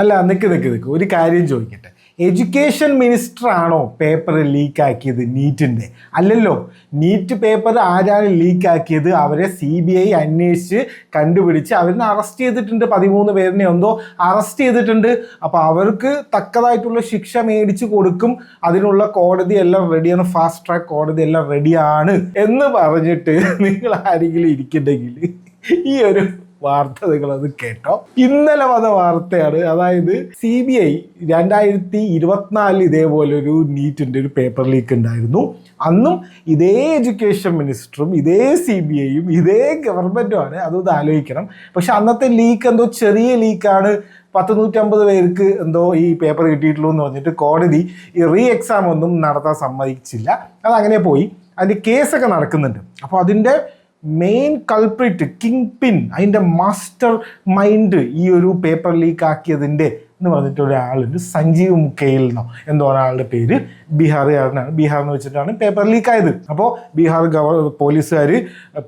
അല്ല, നിൽക്ക് ഒരു കാര്യം ചോദിക്കട്ടെ. എഡ്യൂക്കേഷൻ മിനിസ്റ്റർ ആണോ പേപ്പർ ലീക്കാക്കിയത് നീറ്റിൻ്റെ? അല്ലല്ലോ. നീറ്റ് പേപ്പർ ആരാണ് ലീക്കാക്കിയത്? അവരെ CBI അന്വേഷിച്ച് കണ്ടുപിടിച്ച് അവരിനെ അറസ്റ്റ് ചെയ്തിട്ടുണ്ട്. 13 പേരിനെ എന്തോ അറസ്റ്റ് ചെയ്തിട്ടുണ്ട്. അപ്പോൾ അവർക്ക് തക്കതായിട്ടുള്ള ശിക്ഷ മേടിച്ച് കൊടുക്കും. അതിനുള്ള കോടതി എല്ലാം റെഡിയാണ്, ഫാസ്റ്റ് ട്രാക്ക് കോടതി എല്ലാം റെഡിയാണ് എന്ന് പറഞ്ഞിട്ട് നിങ്ങൾ ആരെങ്കിലും ഇരിക്കുന്നുണ്ടെങ്കിൽ ഈ ഒരു വാർത്ത നിങ്ങളത് കേട്ടോ. ഇന്നലെ വന്ന വാർത്തയാണ്. അതായത് CBI 2024 ഇതേപോലൊരു നീറ്റിൻ്റെ ഒരു പേപ്പർ ലീക്ക് ഉണ്ടായിരുന്നു. അന്നും ഇതേ എഡ്യൂക്കേഷൻ മിനിസ്റ്ററും ഇതേ CBIയും ഇതേ ഗവൺമെൻറ്റുമാണ്. അതൊന്ന് ആലോചിക്കണം. പക്ഷെ അന്നത്തെ ലീക്ക് എന്തോ ചെറിയ ലീക്കാണ്, 150 പേർക്ക് എന്തോ ഈ പേപ്പർ കിട്ടിയിട്ടുള്ളൂ എന്ന് പറഞ്ഞിട്ട് കോടതി ഈ എക്സാം ഒന്നും നടത്താൻ സമ്മതിച്ചില്ല. അതങ്ങനെ പോയി. അതിൻ്റെ കേസൊക്കെ നടക്കുന്നുണ്ട്. അപ്പോൾ അതിൻ്റെ മെയിൻ കൾപ്രിറ്റ്, കിങ് പിൻ, അതിൻ്റെ മാസ്റ്റർ മൈൻഡ് ഈ ഒരു പേപ്പർ ലീക്ക് ആക്കിയതിൻ്റെ എന്ന് പറഞ്ഞിട്ട് ഒരാളുണ്ട്, സഞ്ജീവ് മുഖേൽ എന്നോ എന്തോ ഒരാളുടെ പേര്. ബീഹാറുകാരനാണ്. ബീഹാർ എന്ന് വെച്ചിട്ടാണ് പേപ്പർ ലീക്ക് ആയത്. അപ്പോൾ ബീഹാർ പോലീസുകാർ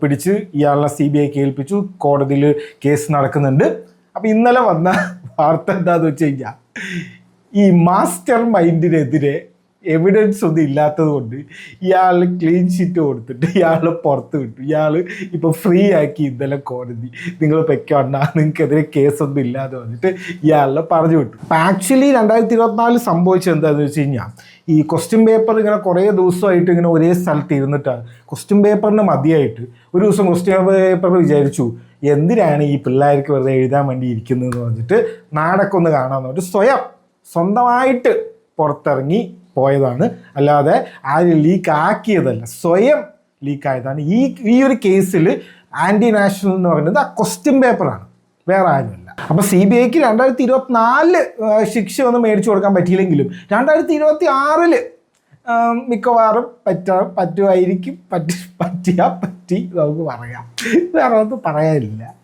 പിടിച്ച് ഇയാളെ CBIക്ക് ഏൽപ്പിച്ചു. കോടതിയിൽ കേസ് നടക്കുന്നുണ്ട്. അപ്പോൾ ഇന്നലെ വന്ന വാർത്ത എന്താണെന്ന് വെച്ച് കഴിഞ്ഞാൽ, ഈ മാസ്റ്റർ മൈൻഡിനെതിരെ എവിഡൻസ് ഒന്നും ഇല്ലാത്തത് കൊണ്ട് ഇയാൾ ക്ലീൻ ഷീറ്റ് കൊടുത്തിട്ട് ഇയാൾ പുറത്ത് വിട്ടു. ഇയാൾ ഇപ്പോൾ ഫ്രീ ആക്കി ഇന്നലെ കോടതി. നിങ്ങൾ പൊയ്ക്കോണ്ട, നിങ്ങൾക്കെതിരെ കേസൊന്നും ഇല്ലാതെ വന്നിട്ട് ഇയാളെ പറഞ്ഞു വിട്ടു. അപ്പം ആക്ച്വലി 2024 സംഭവിച്ചത് എന്താണെന്ന് വെച്ച് കഴിഞ്ഞാൽ, ഈ ക്വസ്റ്റ്യൻ പേപ്പർ ഇങ്ങനെ കുറേ ദിവസമായിട്ട് ഇങ്ങനെ ഒരേ സ്ഥലത്ത് ഇരുന്നിട്ടാണ്. ക്വസ്റ്റ്യൻ പേപ്പറിന് മതിയായിട്ട് ഒരു ദിവസം ക്വസ്റ്റ്യൻ പേപ്പർ വിചാരിച്ചു എന്തിനാണ് ഈ പിള്ളേർക്ക് വെറുതെ എഴുതാൻ വേണ്ടി ഇരിക്കുന്നതെന്ന് പറഞ്ഞിട്ട് നാടൊക്കെ ഒന്ന് കാണാമെന്ന് പറഞ്ഞിട്ട് സ്വന്തമായിട്ട് പുറത്തിറങ്ങി പോയതാണ്. അല്ലാതെ ആരും ലീക്ക് ആക്കിയതല്ല, സ്വയം ലീക്കായതാണ്. ഈ ഒരു കേസിൽ ആൻറ്റി നാഷണൽ എന്ന് പറയുന്നത് ആ ക്വസ്റ്റ്യൻ പേപ്പറാണ്, വേറെ ആരുമല്ല. അപ്പോൾ CBIക്ക് 2024 ശിക്ഷ ഒന്നും മേടിച്ചു കൊടുക്കാൻ പറ്റിയില്ലെങ്കിലും 2026 മിക്കവാറും പറ്റുമായിരിക്കും. പറ്റി നമുക്ക് പറയാം. വേറെ ഒന്നും പറയാനില്ല.